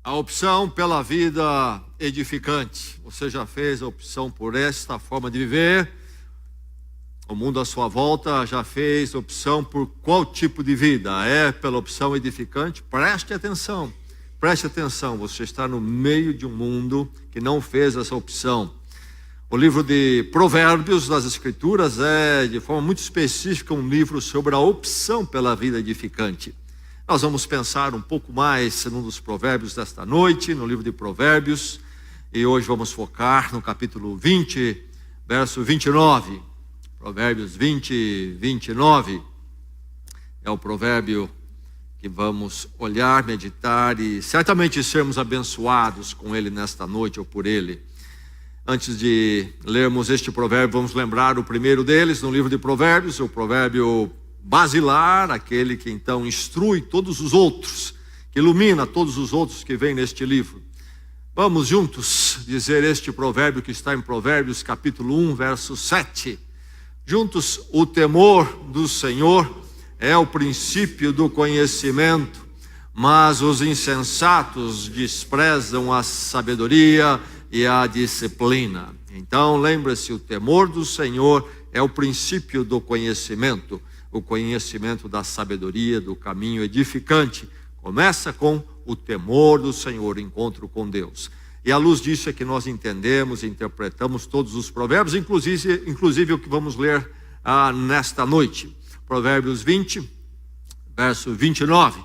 A opção pela vida edificante. Você já fez a opção por esta forma de viver? O mundo à sua volta já fez opção por qual tipo de vida? É pela opção edificante? Preste atenção, você está no meio de um mundo que não fez essa opção. O livro de Provérbios das Escrituras é, de forma muito específica, um livro sobre a opção pela vida edificante. Nós vamos pensar um pouco mais num dos provérbios desta noite, no livro de Provérbios, e hoje vamos focar no capítulo 20, verso 29. Provérbios 20, 29 é o provérbio que vamos olhar, meditar e certamente sermos abençoados com ele nesta noite ou por ele. Antes de lermos este provérbio, vamos lembrar o primeiro deles no livro de Provérbios, o provérbio basilar, aquele que então instrui todos os outros, que ilumina todos os outros que vêm neste livro. Vamos juntos dizer este provérbio que está em Provérbios capítulo 1, verso 7. Juntos: o temor do Senhor é o princípio do conhecimento, mas os insensatos desprezam a sabedoria e a disciplina. Então lembre-se, o temor do Senhor é o princípio do conhecimento, o conhecimento da sabedoria, do caminho edificante. Começa com o temor do Senhor, encontro com Deus. E à luz disso é que nós entendemos e interpretamos todos os provérbios, inclusive o que vamos ler nesta noite. Provérbios 20, verso 29.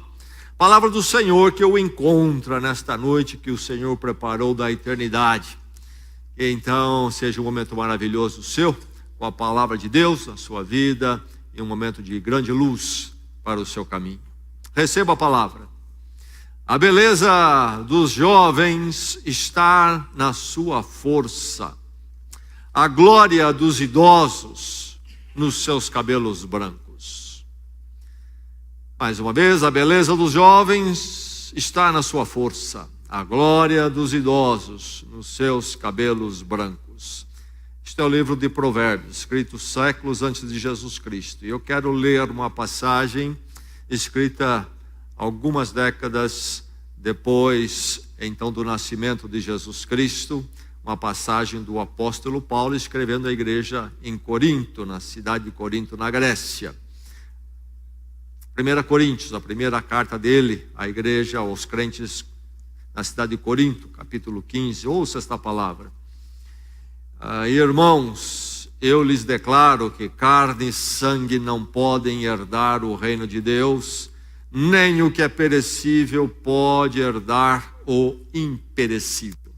Palavra do Senhor que eu encontro nesta noite, que o Senhor preparou da eternidade. Que então seja um momento maravilhoso seu, com a palavra de Deus na sua vida, e um momento de grande luz para o seu caminho. Receba a palavra. A beleza dos jovens está na sua força. A glória dos idosos nos seus cabelos brancos. Mais uma vez, a beleza dos jovens está na sua força. A glória dos idosos nos seus cabelos brancos. Este é o livro de Provérbios, escrito séculos antes de Jesus Cristo. E eu quero ler uma passagem escrita algumas décadas depois, então, do nascimento de Jesus Cristo. Uma passagem do apóstolo Paulo escrevendo à igreja em Corinto, na cidade de Corinto, na Grécia. 1 Coríntios, a primeira carta dele à igreja, aos crentes na cidade de Corinto, capítulo 15. Ouça esta palavra. Irmãos, eu lhes declaro que carne e sangue não podem herdar o reino de Deus, nem o que é perecível pode herdar o imperecível.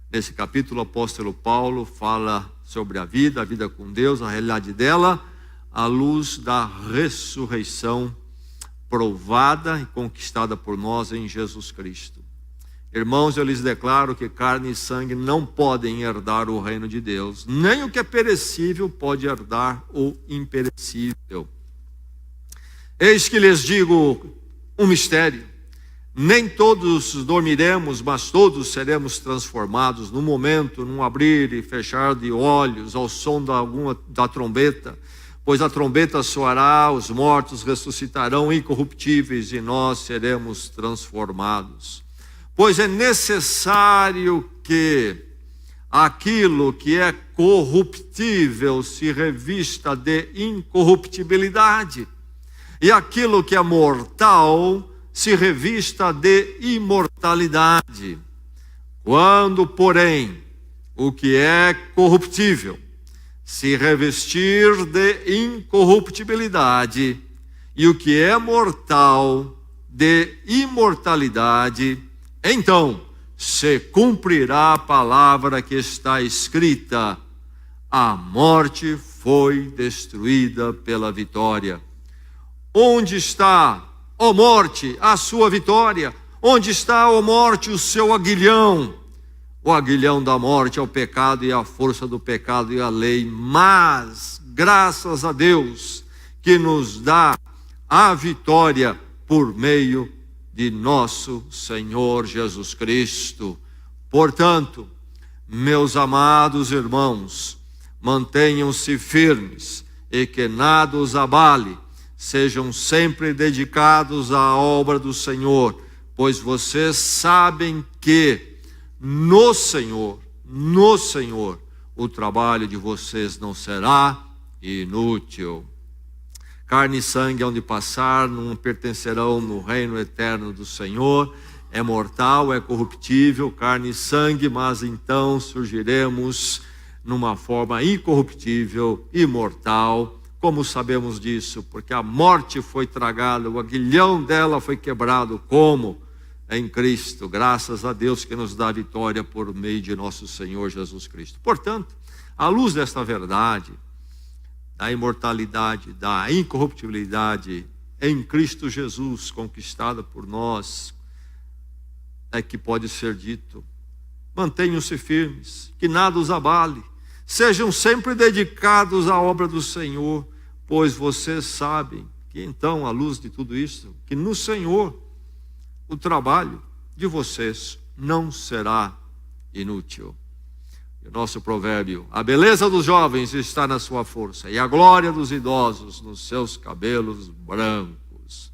Nesse capítulo, o apóstolo Paulo fala sobre a vida com Deus, a realidade dela, à luz da ressurreição provada e conquistada por nós em Jesus Cristo. Irmãos, eu lhes declaro que carne e sangue não podem herdar o reino de Deus, nem o que é perecível pode herdar o imperecível. Eis que lhes digo um mistério: nem todos dormiremos, mas todos seremos transformados num momento, num abrir e fechar de olhos, ao som da trombeta. Pois a trombeta soará, os mortos ressuscitarão incorruptíveis e nós seremos transformados. Pois é necessário que aquilo que é corruptível se revista de incorruptibilidade, e aquilo que é mortal se revista de imortalidade. Quando, porém, o que é corruptível se revestir de incorruptibilidade, e o que é mortal de imortalidade, então se cumprirá a palavra que está escrita: a morte foi destruída pela vitória. Onde está, ó morte, a sua vitória? Onde está, ó morte, o seu aguilhão? O aguilhão da morte é o pecado, e a força do pecado e a lei. Mas, graças a Deus, que nos dá a vitória por meio de nosso Senhor Jesus Cristo. Portanto, meus amados irmãos, mantenham-se firmes e que nada os abale. Sejam sempre dedicados à obra do Senhor, pois vocês sabem que no Senhor, o trabalho de vocês não será inútil. Carne e sangue hão de passar, não pertencerão no reino eterno do Senhor. É mortal, é corruptível, carne e sangue, mas então surgiremos numa forma incorruptível, imortal. Como sabemos disso? Porque a morte foi tragada, o aguilhão dela foi quebrado. Como? Em Cristo, graças a Deus que nos dá a vitória por meio de nosso Senhor Jesus Cristo. Portanto, à luz desta verdade, da imortalidade, da incorruptibilidade em Cristo Jesus, conquistada por nós, é que pode ser dito: mantenham-se firmes, que nada os abale, sejam sempre dedicados à obra do Senhor, pois vocês sabem que então, à luz de tudo isso, que no Senhor o trabalho de vocês não será inútil. E o nosso provérbio: a beleza dos jovens está na sua força, e a glória dos idosos nos seus cabelos brancos.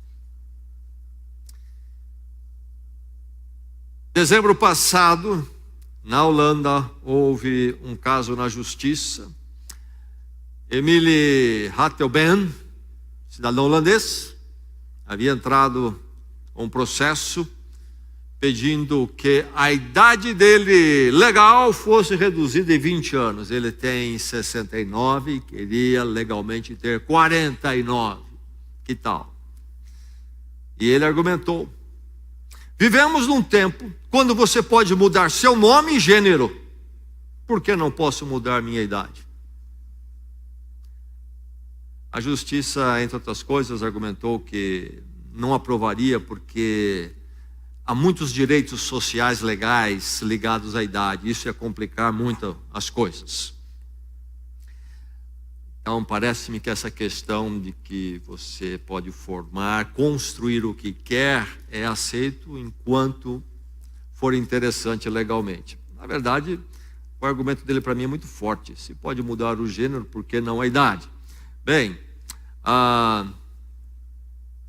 Dezembro passado, na Holanda, houve um caso na justiça. Emile Ratelband, cidadão holandês, havia entrado com um processo pedindo que a idade dele legal fosse reduzida em 20 anos. Ele tem 69 e queria legalmente ter 49. Que tal? E ele argumentou: vivemos num tempo quando você pode mudar seu nome e gênero. Por que não posso mudar minha idade? A justiça, entre outras coisas, argumentou que não aprovaria porque há muitos direitos sociais legais ligados à idade. Isso ia complicar muito as coisas. Então, parece-me que essa questão de que você pode formar, construir o que quer, é aceito enquanto for interessante legalmente. Na verdade, o argumento dele para mim é muito forte. Se pode mudar o gênero, por que não a idade? Bem,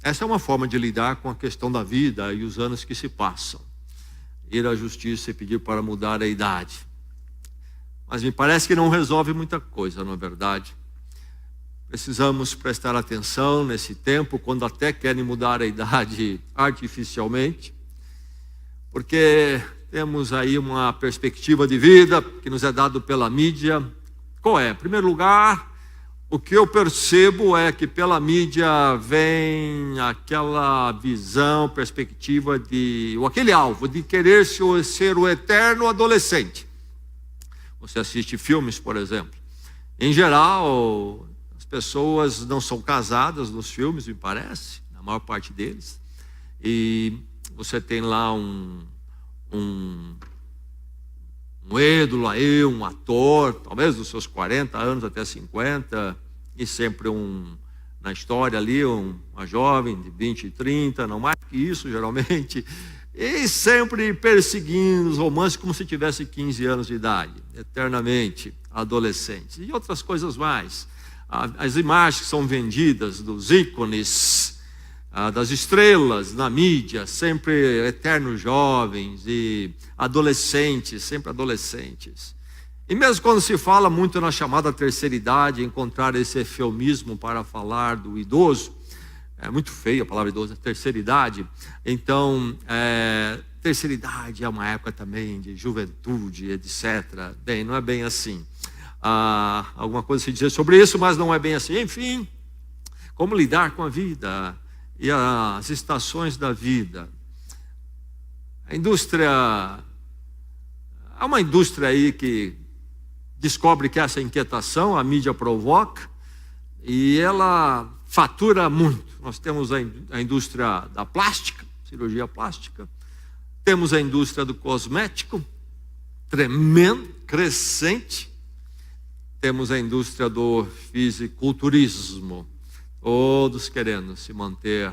essa é uma forma de lidar com a questão da vida e os anos que se passam. Ir à justiça e pedir para mudar a idade. Mas me parece que não resolve muita coisa, não é verdade? Precisamos prestar atenção nesse tempo, quando até querem mudar a idade artificialmente, porque temos aí uma perspectiva de vida que nos é dado pela mídia. Qual é? Em primeiro lugar, o que eu percebo é que pela mídia vem aquela visão, perspectiva ou aquele alvo de querer ser o eterno adolescente. Você assiste filmes, por exemplo. Em geral, as pessoas não são casadas nos filmes, me parece, na maior parte deles. E você tem lá um ídolo aí, um ator, talvez dos seus 40 anos até 50, e sempre na história ali, uma jovem de 20 e 30, não mais que isso geralmente, e sempre perseguindo os romances como se tivesse 15 anos de idade, eternamente adolescentes, e outras coisas mais. As imagens que são vendidas dos ícones, das estrelas na mídia, sempre eternos jovens e adolescentes, sempre adolescentes. E mesmo quando se fala muito na chamada terceira idade, encontrar esse eufemismo para falar do idoso, é muito feio a palavra idoso, terceira idade. Então, terceira idade é uma época também de juventude, etc. Bem, não é bem assim. Alguma coisa se dizer sobre isso, mas não é bem assim. Enfim, como lidar com a vida e as estações da vida. Há uma indústria aí que descobre que essa inquietação a mídia provoca e ela fatura muito. Nós temos a indústria da plástica, cirurgia plástica, temos a indústria do cosmético, tremendo, crescente, temos a indústria do fisiculturismo, todos querendo se manter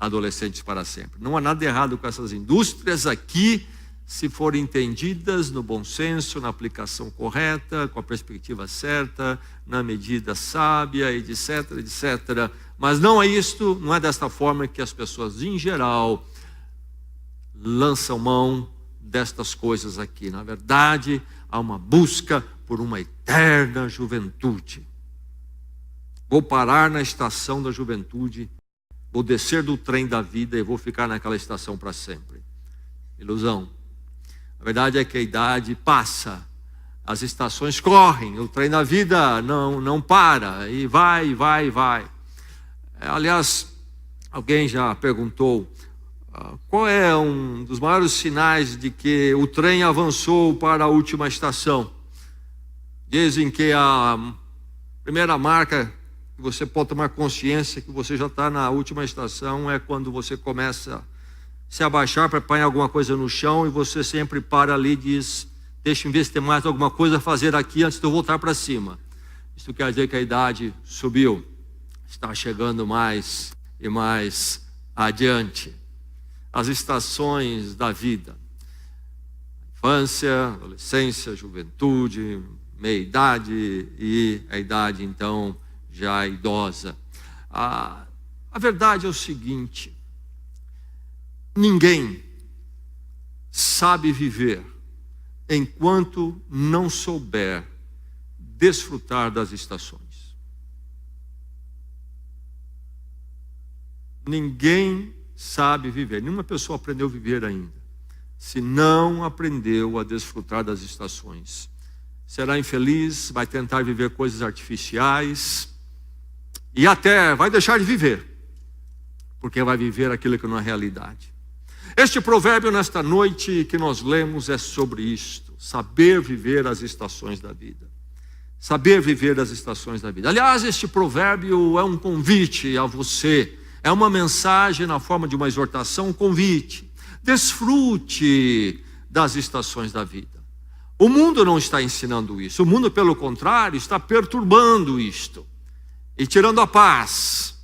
adolescentes para sempre. Não há nada errado com essas indústrias aqui, se forem entendidas no bom senso, na aplicação correta, com a perspectiva certa, na medida sábia, etc, etc. Mas não é isto, não é desta forma que as pessoas em geral lançam mão destas coisas aqui. Na verdade, há uma busca por uma eterna juventude. Vou parar na estação da juventude, vou descer do trem da vida e vou ficar naquela estação para sempre. Ilusão. A verdade é que a idade passa, as estações correm, o trem da vida não para, e vai. Aliás, alguém já perguntou qual é um dos maiores sinais de que o trem avançou para a última estação. Dizem que a primeira marca que você pode tomar consciência que você já está na última estação é quando você começa a se abaixar para apanhar alguma coisa no chão e você sempre para ali e diz: deixa eu ver se tem mais alguma coisa a fazer aqui antes de eu voltar para cima. Isso quer dizer que a idade subiu, está chegando mais e mais adiante. As estações da vida: infância, adolescência, juventude, meia-idade e a idade então já idosa. A verdade é o seguinte: ninguém sabe viver enquanto não souber desfrutar das estações. Ninguém sabe viver, nenhuma pessoa aprendeu a viver ainda, se não aprendeu a desfrutar das estações. Será infeliz, vai tentar viver coisas artificiais e até vai deixar de viver, porque vai viver aquilo que não é realidade. Este provérbio nesta noite que nós lemos é sobre isto: saber viver as estações da vida. Saber viver as estações da vida. Aliás, este provérbio é um convite a você, é uma mensagem na forma de uma exortação, um convite. Desfrute das estações da vida. O mundo não está ensinando isso, o mundo, pelo contrário, está perturbando isto, e tirando a paz,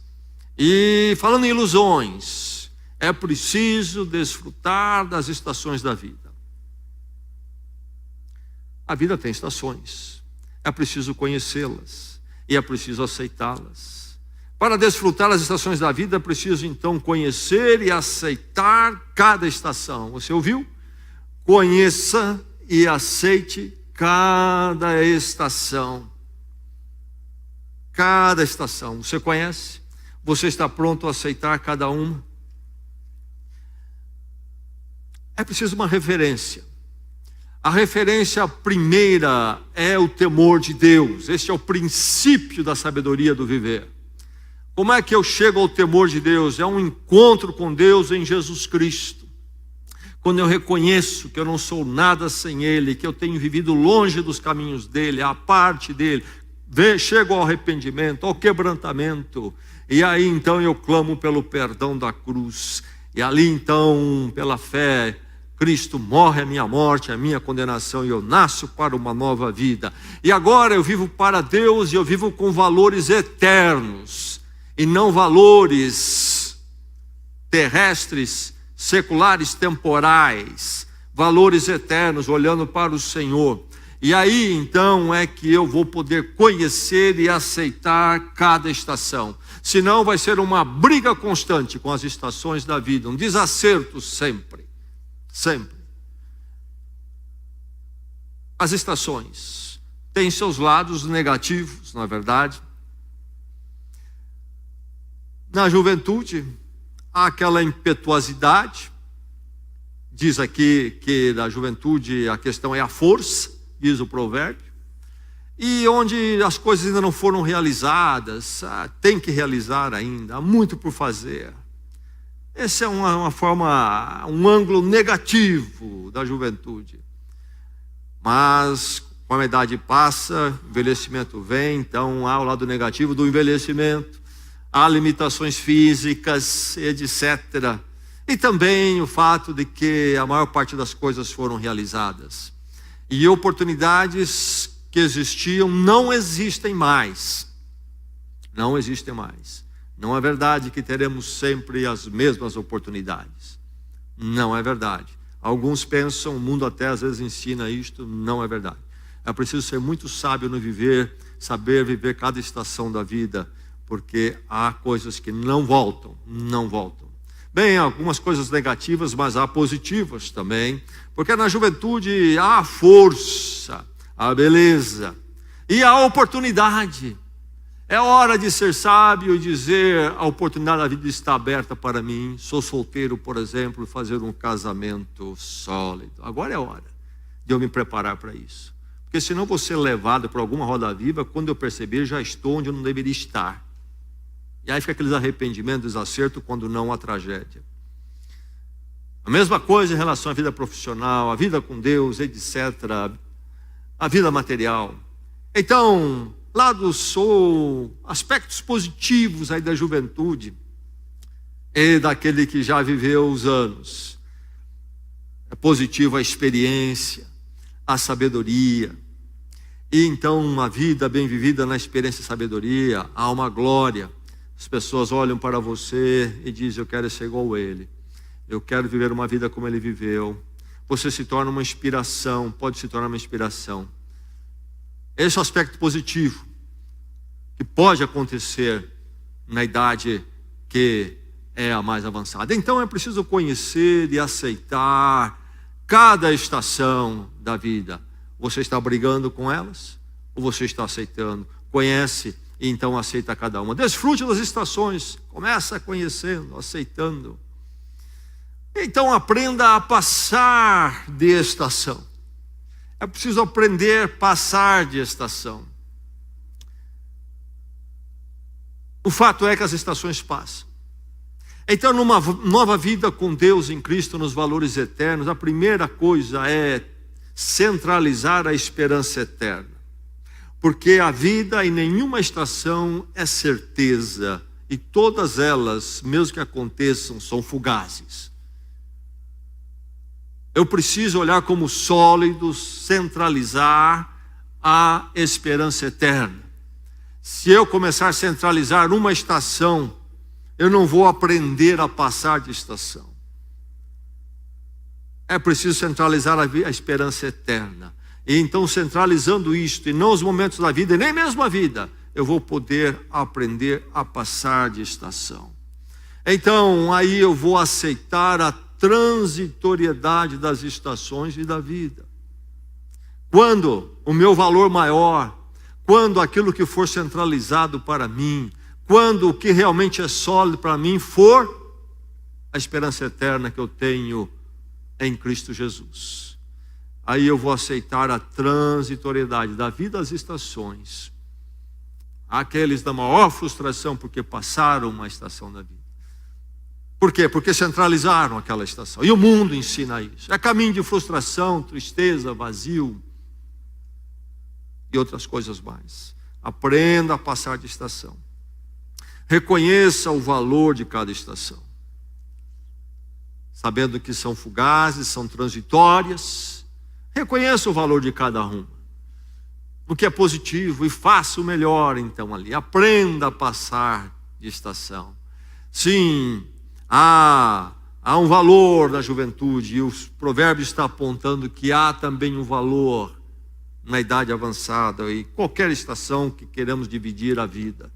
e falando em ilusões. É preciso desfrutar das estações da vida. A vida tem estações, é preciso conhecê-las, e é preciso aceitá-las. Para desfrutar as estações da vida, é preciso então conhecer e aceitar cada estação. Você ouviu? Conheça e aceite cada estação. Cada estação. Você conhece? Você está pronto a aceitar cada uma? É preciso uma referência. A referência primeira é o temor de Deus. Este é o princípio da sabedoria do viver. Como é que eu chego ao temor de Deus? É um encontro com Deus em Jesus Cristo. Quando eu reconheço que eu não sou nada sem Ele, que eu tenho vivido longe dos caminhos dEle, à parte dEle, chego ao arrependimento, ao quebrantamento, e aí então eu clamo pelo perdão da cruz, e ali então, pela fé, Cristo morre a minha morte, a minha condenação, e eu nasço para uma nova vida. E agora eu vivo para Deus, e eu vivo com valores eternos, e não valores terrestres, seculares, temporais, valores eternos, olhando para o Senhor. E aí então é que eu vou poder conhecer e aceitar cada estação. Senão vai ser uma briga constante com as estações da vida, um desacerto sempre. Sempre. As estações têm seus lados negativos, na verdade. Na juventude, há aquela impetuosidade. Diz aqui que da juventude a questão é a força, diz o provérbio. E onde as coisas ainda não foram realizadas, tem que realizar ainda, há muito por fazer. Essa é uma forma, um ângulo negativo da juventude. Mas, com a idade passa, o envelhecimento vem, então há o lado negativo do envelhecimento, há limitações físicas, etc. E também o fato de que a maior parte das coisas foram realizadas. E oportunidades que existiam não existem mais. Não existem mais. Não é verdade que teremos sempre as mesmas oportunidades. Não é verdade. Alguns pensam, o mundo até às vezes ensina isto, não é verdade. É preciso ser muito sábio no viver, saber viver cada estação da vida, porque há coisas que não voltam, não voltam. Bem, algumas coisas negativas, mas há positivas também, porque na juventude há a força, a beleza e a oportunidade. É hora de ser sábio e dizer: a oportunidade da vida está aberta para mim. Sou solteiro, por exemplo, fazer um casamento sólido. Agora é hora de eu me preparar para isso. Porque senão vou ser levado por alguma roda viva, quando eu perceber, já estou onde eu não deveria estar. E aí fica aqueles arrependimentos, desacerto, quando não a tragédia. A mesma coisa em relação à vida profissional, a vida com Deus, etc. A vida material. Então, aspectos positivos aí da juventude e daquele que já viveu os anos. É positivo a experiência, a sabedoria. E então uma vida bem vivida na experiência e sabedoria, há uma glória. As pessoas olham para você e dizem: eu quero ser igual a ele. Eu quero viver uma vida como ele viveu. Você se torna uma inspiração, pode se tornar uma inspiração. Esse é o aspecto positivo que pode acontecer na idade que é a mais avançada. Então é preciso conhecer e aceitar cada estação da vida. Você está brigando com elas? Ou você está aceitando? Conhece e então aceita cada uma. Desfrute das estações. Começa conhecendo, aceitando. Então aprenda a passar de estação. É preciso aprender a passar de estação. O fato é que as estações passam. Então, numa nova vida com Deus em Cristo, nos valores eternos, a primeira coisa é centralizar a esperança eterna. Porque a vida em nenhuma estação é certeza, e todas elas, mesmo que aconteçam, são fugazes. Eu preciso olhar como sólidos, centralizar a esperança eterna. Se eu começar a centralizar uma estação, eu não vou aprender a passar de estação. É preciso centralizar a esperança eterna. E então, centralizando isto, e não os momentos da vida, e nem mesmo a vida, eu vou poder aprender a passar de estação. Então, aí eu vou aceitar a transitoriedade das estações e da vida. Quando o meu valor maior, quando aquilo que for centralizado para mim, quando o que realmente é sólido para mim for a esperança eterna que eu tenho em Cristo Jesus, aí eu vou aceitar a transitoriedade da vida, as estações. Aqueles da maior frustração porque passaram uma estação da vida. Por quê? Porque centralizaram aquela estação. E o mundo ensina isso. É caminho de frustração, tristeza, vazio e outras coisas mais. Aprenda a passar de estação. Reconheça o valor de cada estação, sabendo que são fugazes, são transitórias. Reconheça o valor de cada uma, o que é positivo, e faça o melhor então ali. Aprenda a passar de estação. Sim, há um valor na juventude, e os provérbios estão apontando que há também um valor na idade avançada, e qualquer estação que queremos dividir a vida,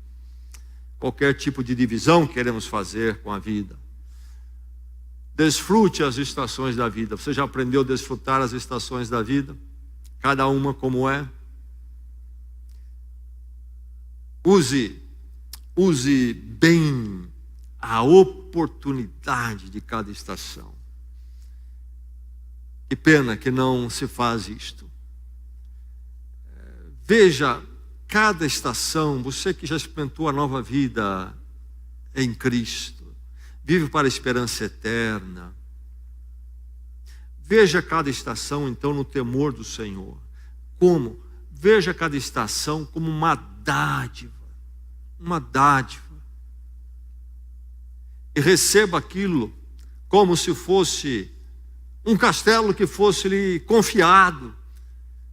qualquer tipo de divisão que queremos fazer com a vida. Desfrute as estações da vida. Você já aprendeu a desfrutar as estações da vida? Cada uma como é? Use bem a oportunidade de cada estação. Que pena que não se faz isto. Veja cada estação. Você que já experimentou a nova vida em Cristo, vive para a esperança eterna. Veja cada estação então no temor do Senhor. Como? Veja cada estação como uma dádiva. Uma dádiva. E receba aquilo como se fosse um castelo que fosse lhe confiado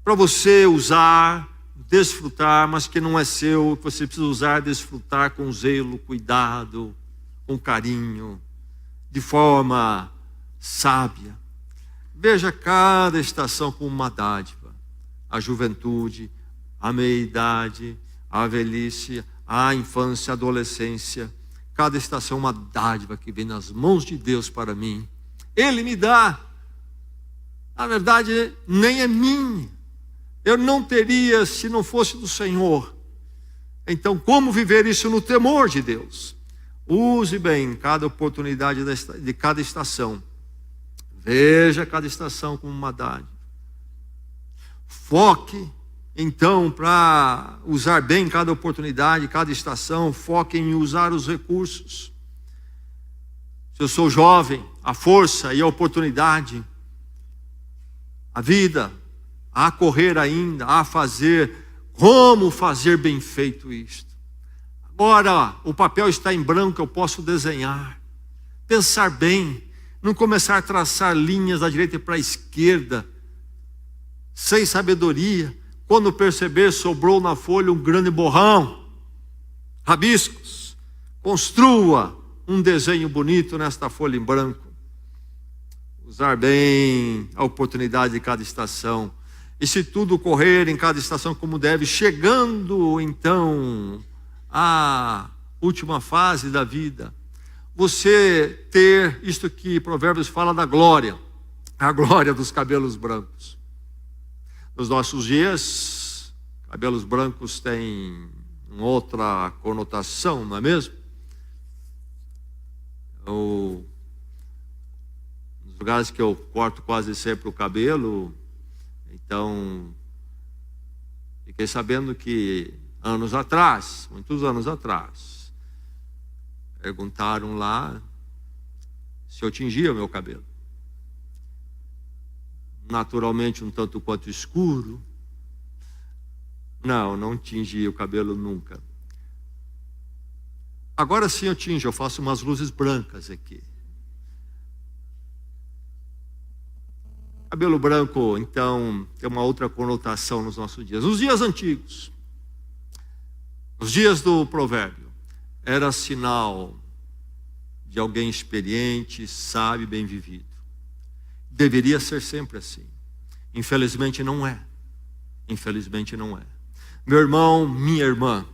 para você usar, desfrutar, mas que não é seu, que você precisa usar, desfrutar com zelo, cuidado, com carinho, de forma sábia. Veja cada estação como uma dádiva. A juventude, a meia-idade, a velhice, a infância, a adolescência. Cada estação é uma dádiva que vem nas mãos de Deus para mim. Ele me dá. Na verdade, nem é minha. Eu não teria se não fosse do Senhor. Então, como viver isso no temor de Deus? Use bem cada oportunidade de cada estação. Veja cada estação como uma dádiva. Foque, então, para usar bem cada oportunidade, cada estação, foque em usar os recursos. Se eu sou jovem, a força e a oportunidade, a vida, a correr ainda, a fazer, como fazer bem feito isto. Agora, o papel está em branco, eu posso desenhar, pensar bem, não começar a traçar linhas da direita para a esquerda, sem sabedoria. Quando perceber, sobrou na folha um grande borrão, rabiscos. Construa um desenho bonito nesta folha em branco. Usar bem a oportunidade de cada estação. E se tudo correr em cada estação como deve, chegando então à última fase da vida, você ter isto que Provérbios fala da glória, a glória dos cabelos brancos. Nos nossos dias, cabelos brancos têm outra conotação, não é mesmo? Nos lugares que eu corto quase sempre o cabelo, então, fiquei sabendo que anos atrás, muitos anos atrás, perguntaram lá se eu tingia o meu cabelo. Naturalmente um tanto quanto escuro. Não tingi o cabelo nunca. Agora sim eu tinjo, eu faço umas luzes brancas aqui. Cabelo branco, então, tem uma outra conotação nos nossos dias. Nos dias antigos, nos dias do provérbio, era sinal de alguém experiente, sábio, bem vivido. Deveria ser sempre assim. Infelizmente não é. Infelizmente não é. Meu irmão, minha irmã,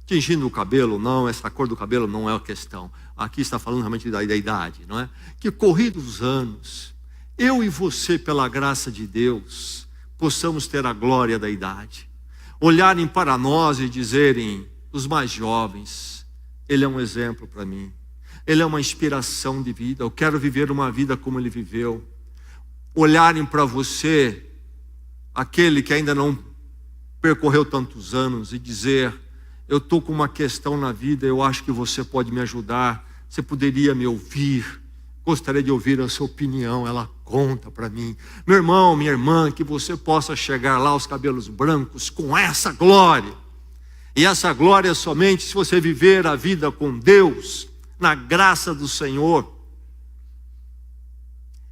tingindo o cabelo, não, essa cor do cabelo não é a questão. Aqui está falando realmente da idade, não é? Que corridos os anos, eu e você, pela graça de Deus, possamos ter a glória da idade. Olharem para nós e dizerem, os mais jovens, ele é um exemplo para mim. Ele é uma inspiração de vida. Eu quero viver uma vida como ele viveu. Olharem para você, aquele que ainda não percorreu tantos anos, e dizer, eu estou com uma questão na vida, eu acho que você pode me ajudar, você poderia me ouvir, gostaria de ouvir a sua opinião, ela conta para mim. Meu irmão, minha irmã, que você possa chegar lá aos cabelos brancos com essa glória. E essa glória é somente se você viver a vida com Deus, na graça do Senhor.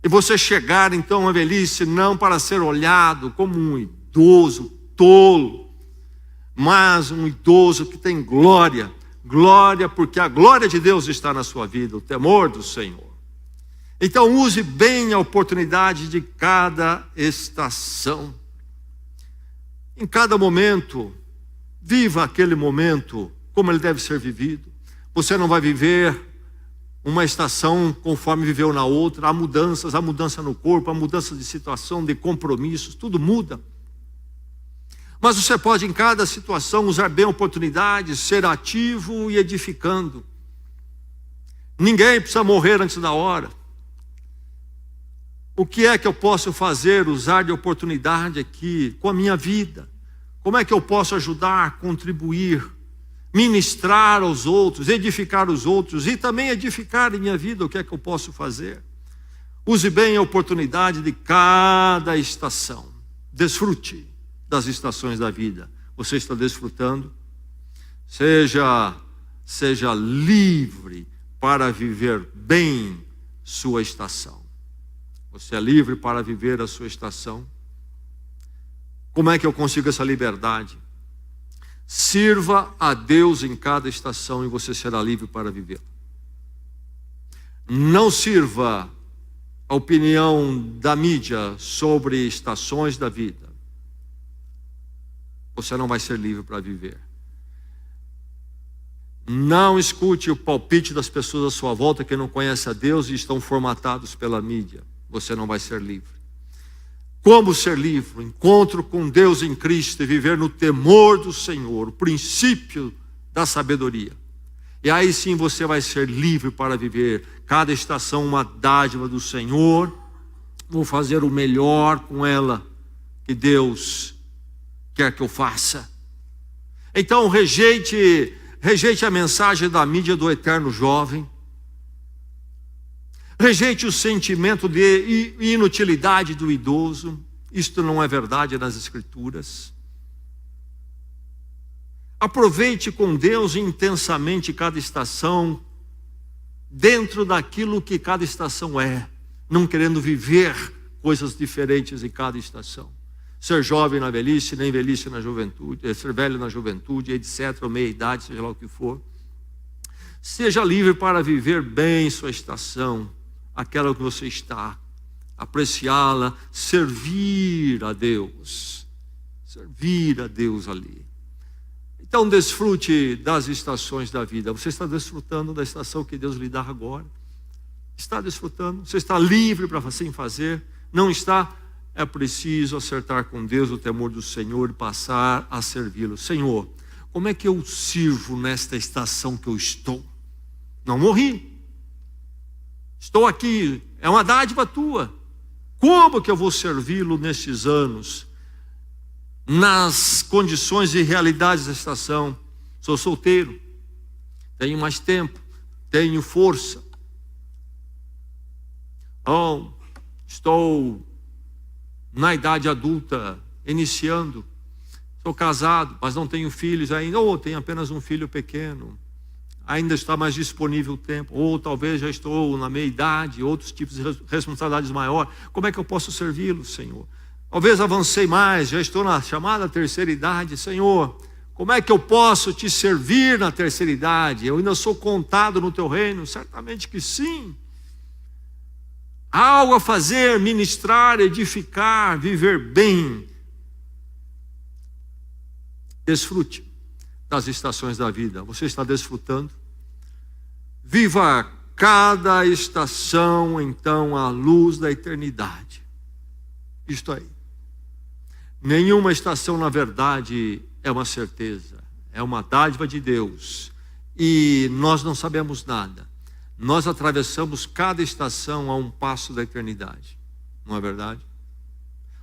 E você chegar então à velhice não para ser olhado como um idoso tolo, mas um idoso que tem glória. Glória porque a glória de Deus está na sua vida, o temor do Senhor. Então use bem a oportunidade de cada estação. Em cada momento, viva aquele momento como ele deve ser vivido. Você não vai viver uma estação conforme viveu na outra. Há mudanças, há mudança no corpo, há mudança de situação, de compromissos, tudo muda. Mas você pode em cada situação usar bem a oportunidade, ser ativo e edificando. Ninguém precisa morrer antes da hora. O que é que eu posso fazer, usar de oportunidade aqui com a minha vida? Como é que eu posso ajudar, contribuir, ministrar aos outros, edificar os outros e também edificar em minha vida? O que é que eu posso fazer? Use bem a oportunidade de cada estação. Desfrute das estações da vida. Você está desfrutando? Seja livre para viver bem sua estação. Você é livre para viver a sua estação? Como é que eu consigo essa liberdade? Sirva a Deus em cada estação e você será livre para viver. Não sirva a opinião da mídia sobre estações da vida. Você não vai ser livre para viver. Não escute o palpite das pessoas à sua volta que não conhecem a Deus e estão formatados pela mídia. Você não vai ser livre. Como ser livre? Encontro com Deus em Cristo e viver no temor do Senhor, o princípio da sabedoria. E aí sim você vai ser livre para viver cada estação uma dádiva do Senhor. Vou fazer o melhor com ela que Deus quer que eu faça. Então rejeite a mensagem da mídia do eterno jovem. Rejeite o sentimento de inutilidade do idoso. Isto não é verdade nas Escrituras. Aproveite com Deus intensamente cada estação, dentro daquilo que cada estação é, não querendo viver coisas diferentes em cada estação. Ser jovem na velhice, nem velhice na juventude, ser velho na juventude, etc., ou meia-idade, seja lá o que for. Seja livre para viver bem sua estação, aquela que você está, apreciá-la, servir a Deus ali. Então desfrute das estações da vida. Você está desfrutando da estação que Deus lhe dá agora? Está desfrutando? Você está livre para assim fazer? Não está? É preciso acertar com Deus o temor do Senhor e passar a servi-lo. Senhor, como é que eu sirvo nesta estação que eu estou? Não morri. Estou aqui, é uma dádiva tua. Como que eu vou servi-lo nestes anos? Nas condições e realidades da estação. Sou solteiro, tenho mais tempo, tenho força. Estou na idade adulta, iniciando. Sou casado, mas não tenho filhos ainda, ou tenho apenas um filho pequeno. Ainda está mais disponível o tempo, ou talvez já estou na meia-idade, outros tipos de responsabilidades maiores. Como é que eu posso servi-lo, Senhor? Talvez avancei mais, já estou na chamada terceira idade. Senhor, como é que eu posso te servir na terceira idade? Eu ainda sou contado no teu reino? Certamente que sim. Há algo a fazer, ministrar, edificar, viver bem. Desfrute das estações da vida. Você está desfrutando? Viva cada estação, então, à luz da eternidade. Isto aí. Nenhuma estação, na verdade, é uma certeza. É uma dádiva de Deus. E nós não sabemos nada. Nós atravessamos cada estação a um passo da eternidade. Não é verdade?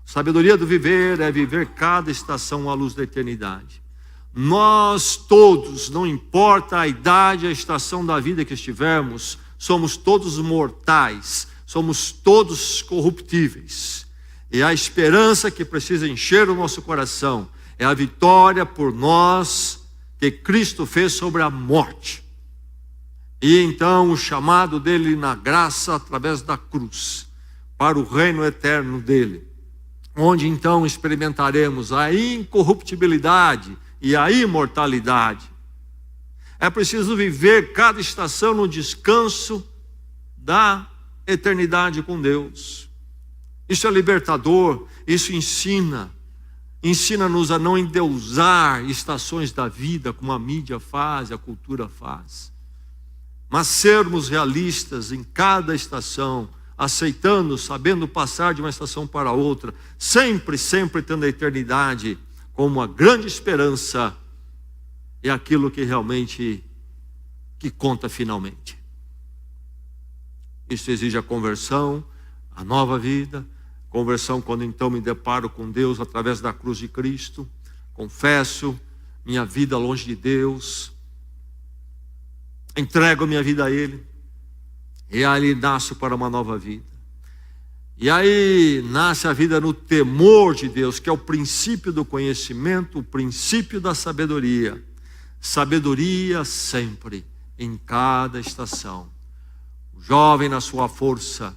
Sabedoria do viver é viver cada estação à luz da eternidade. Nós todos, não importa a idade, a estação da vida que estivermos, somos todos mortais, somos todos corruptíveis. E a esperança que precisa encher o nosso coração é a vitória por nós que Cristo fez sobre a morte. E então o chamado dele na graça através da cruz, para o reino eterno dele, onde então experimentaremos a incorruptibilidade e a imortalidade. É preciso viver cada estação no descanso da eternidade com Deus. Isso é libertador, isso ensina-nos a não endeusar estações da vida como a mídia faz, a cultura faz, mas sermos realistas em cada estação, aceitando, sabendo passar de uma estação para outra, sempre tendo a eternidade como a grande esperança e aquilo que realmente que conta finalmente. Isso exige a conversão, a nova vida. Conversão quando então me deparo com Deus através da cruz de Cristo, confesso minha vida longe de Deus, entrego minha vida a Ele, e aí nasço para uma nova vida. E aí nasce a vida no temor de Deus, que é o princípio do conhecimento, o princípio da sabedoria. Sabedoria sempre, em cada estação. O jovem na sua força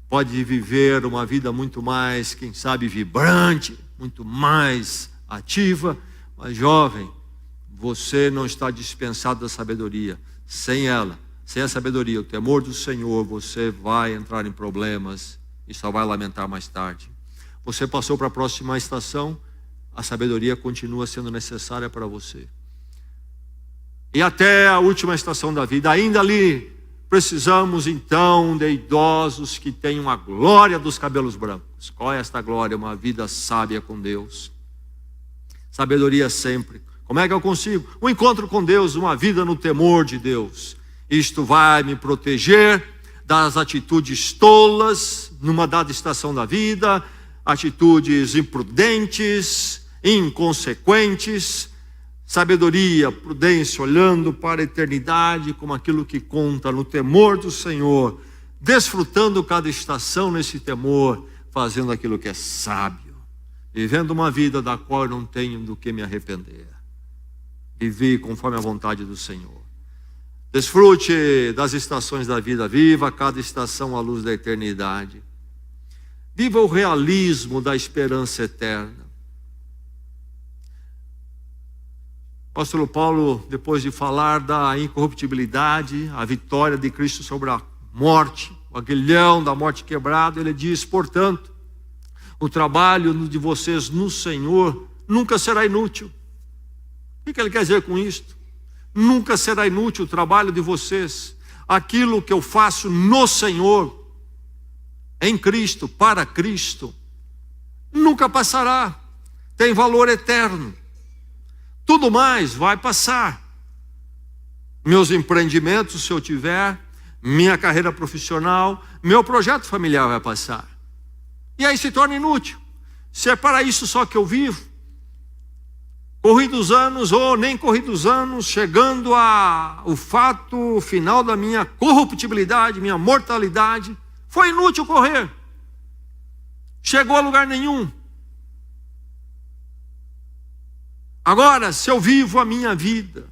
pode viver uma vida muito mais, quem sabe, vibrante, muito mais ativa, mas jovem, você não está dispensado da sabedoria. Sem ela, sem a sabedoria, o temor do Senhor, você vai entrar em problemas e só vai lamentar mais tarde. Você passou para a próxima estação, a sabedoria continua sendo necessária para você. e até a última estação da vida. Ainda ali, precisamos então de idosos que tenham a glória dos cabelos brancos. Qual é esta glória? Uma vida sábia com Deus. Sabedoria sempre. Como é que eu consigo? Um encontro com Deus, uma vida no temor de Deus. Isto vai me proteger das atitudes tolas numa dada estação da vida, atitudes imprudentes, inconsequentes. Sabedoria, prudência, olhando para a eternidade como aquilo que conta no temor do Senhor, desfrutando cada estação nesse temor, fazendo aquilo que é sábio, vivendo uma vida da qual eu não tenho do que me arrepender. Viver conforme a vontade do Senhor. Desfrute das estações da vida, viva cada estação à luz da eternidade. Viva o realismo da esperança eterna. O apóstolo Paulo, depois de falar da incorruptibilidade, a vitória de Cristo sobre a morte, o aguilhão da morte quebrado, ele diz: portanto, o trabalho de vocês no Senhor nunca será inútil. O que ele quer dizer com isto? Nunca será inútil o trabalho de vocês. Aquilo que eu faço no Senhor, em Cristo, para Cristo, nunca passará. Tem valor eterno. Tudo mais vai passar. Meus empreendimentos, se eu tiver, minha carreira profissional, meu projeto familiar vai passar. E aí se torna inútil. Se é para isso só que eu vivo, corridos anos ou nem corridos anos, chegando ao fato final da minha corruptibilidade, minha mortalidade, foi inútil correr. Chegou a lugar nenhum. Agora, se eu vivo a minha vida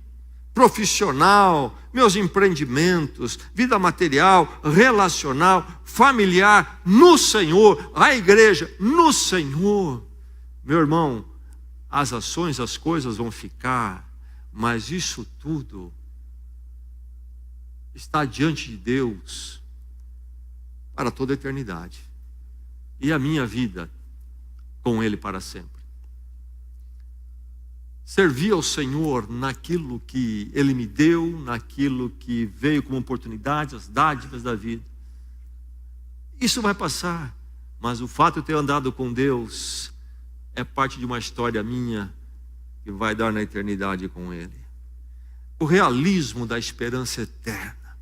profissional, meus empreendimentos, vida material, relacional, familiar, no Senhor, a igreja, no Senhor, meu irmão, as ações, as coisas vão ficar, mas isso tudo está diante de Deus para toda a eternidade. E a minha vida com Ele para sempre. Servir ao Senhor naquilo que Ele me deu, naquilo que veio como oportunidade, as dádivas da vida. Isso vai passar, mas o fato de eu ter andado com Deus é parte de uma história minha que vai dar na eternidade com Ele. O realismo da esperança eterna.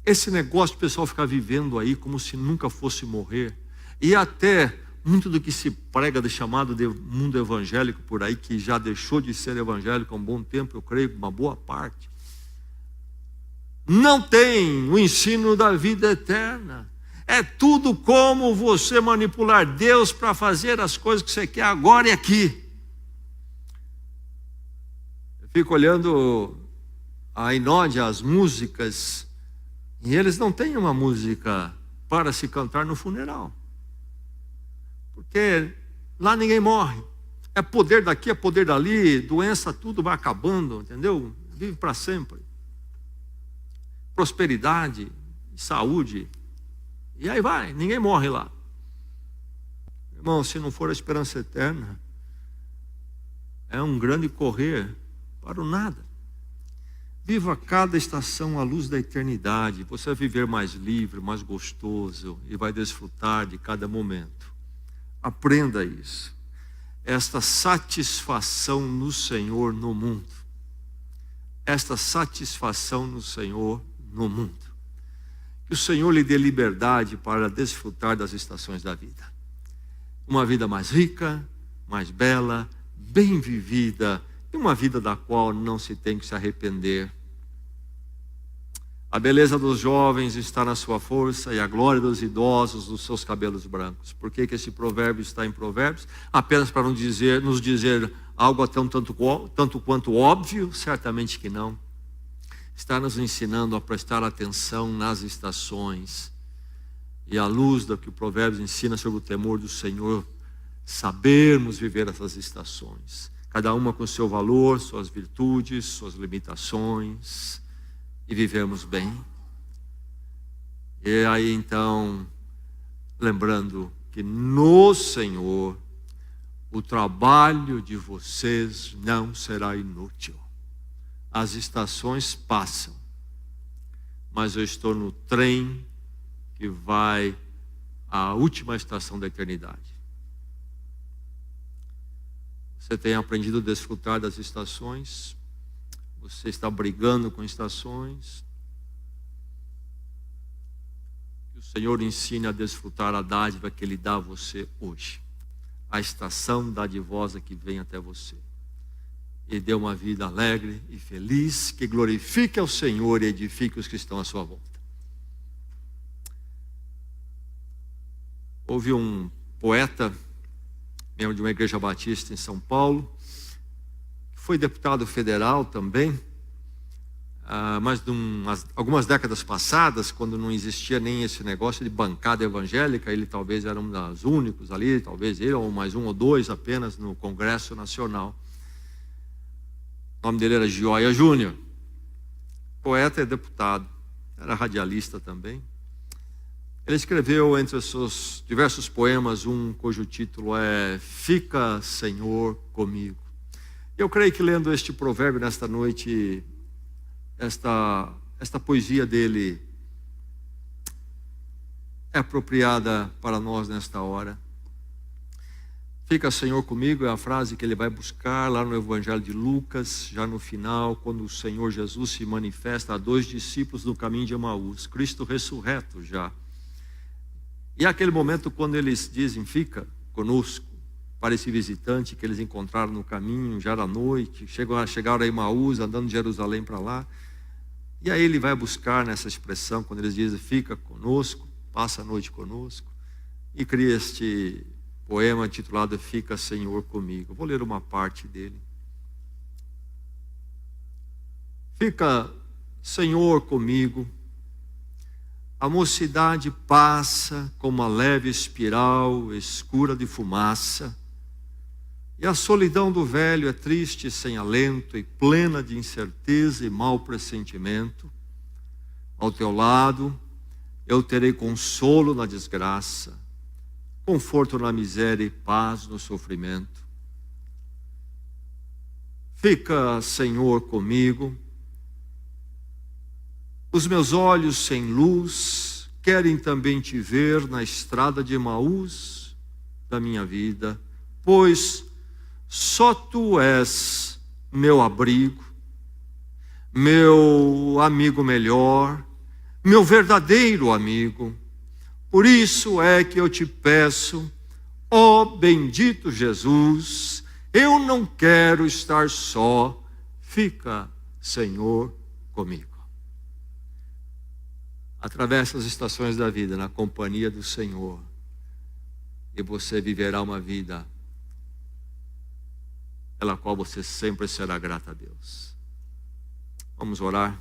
Esse negócio de o pessoal ficar vivendo aí como se nunca fosse morrer. E até muito do que se prega de chamado de mundo evangélico por aí, que já deixou de ser evangélico há um bom tempo, eu creio, uma boa parte, não tem o ensino da vida eterna. É tudo como você manipular Deus para fazer as coisas que você quer agora e aqui. Eu fico olhando a Inódia, as músicas, e eles não têm uma música para se cantar no funeral. Porque lá ninguém morre. É poder daqui, é poder dali, doença, tudo vai acabando, entendeu? Vive para sempre. Prosperidade, saúde. E aí vai, ninguém morre lá. Irmão, se não for a esperança eterna, é um grande correr para o nada. Viva cada estação à luz da eternidade. Você vai viver mais livre, mais gostoso e vai desfrutar de cada momento. Aprenda isso. Esta satisfação no Senhor no mundo. Esta satisfação no Senhor no mundo. Que o Senhor lhe dê liberdade para desfrutar das estações da vida. Uma vida mais rica, mais bela, bem vivida, e uma vida da qual não se tem que se arrepender. A beleza dos jovens está na sua força e a glória dos idosos nos seus cabelos brancos. Por que esse provérbio está em Provérbios? Apenas para nos dizer algo tanto quanto óbvio? Certamente que não. Está nos ensinando a prestar atenção nas estações. E à luz do que o Provérbios ensina sobre o temor do Senhor, sabermos viver essas estações. Cada uma com seu valor, suas virtudes, suas limitações. E vivemos bem. E aí então, lembrando que no Senhor, o trabalho de vocês não será inútil. as estações passam, mas eu estou no trem que vai à última estação da eternidade. Você tem aprendido a desfrutar das estações? Você está brigando com estações? Que o Senhor ensine a desfrutar a dádiva que Ele dá a você hoje. A estação dadivosa que vem até você. E dê uma vida alegre e feliz, que glorifique ao Senhor e edifique os que estão à sua volta. Houve um poeta, membro de uma igreja batista em São Paulo, que foi deputado federal também, mas algumas décadas passadas, quando não existia nem esse negócio de bancada evangélica, ele talvez era um dos únicos ali, talvez ele ou mais um ou dois apenas no Congresso Nacional. O nome dele era Gioia Júnior. Poeta e deputado, era radialista também. Ele escreveu entre os seus diversos poemas um cujo título é Fica, Senhor, comigo. Eu creio que lendo este provérbio nesta noite, esta poesia dele é apropriada para nós nesta hora. Fica, Senhor, comigo é a frase que ele vai buscar lá no Evangelho de Lucas, já no final, quando o Senhor Jesus se manifesta a dois discípulos no caminho de Emaús, Cristo ressurreto já. E é aquele momento quando eles dizem, fica conosco, para esse visitante que eles encontraram no caminho, já era noite, chegaram a Emaús, andando de Jerusalém para lá. E aí ele vai buscar nessa expressão, quando eles dizem, fica conosco, passa a noite conosco, e cria este poema titulado Fica, Senhor, comigo. Eu vou ler uma parte dele. Fica, Senhor, comigo. A mocidade passa como uma leve espiral escura de fumaça, e a solidão do velho é triste, sem alento e plena de incerteza e mau pressentimento. Ao teu lado eu terei consolo na desgraça, conforto na miséria e paz no sofrimento. Fica, Senhor, comigo. Os meus olhos sem luz querem também te ver na estrada de Emaús da minha vida, pois só tu és meu abrigo, meu amigo melhor, meu verdadeiro amigo. Por isso é que eu te peço, ó bendito Jesus, eu não quero estar só, fica, Senhor, comigo. Atravesse as estações da vida na companhia do Senhor e você viverá uma vida pela qual você sempre será grato a Deus. Vamos orar.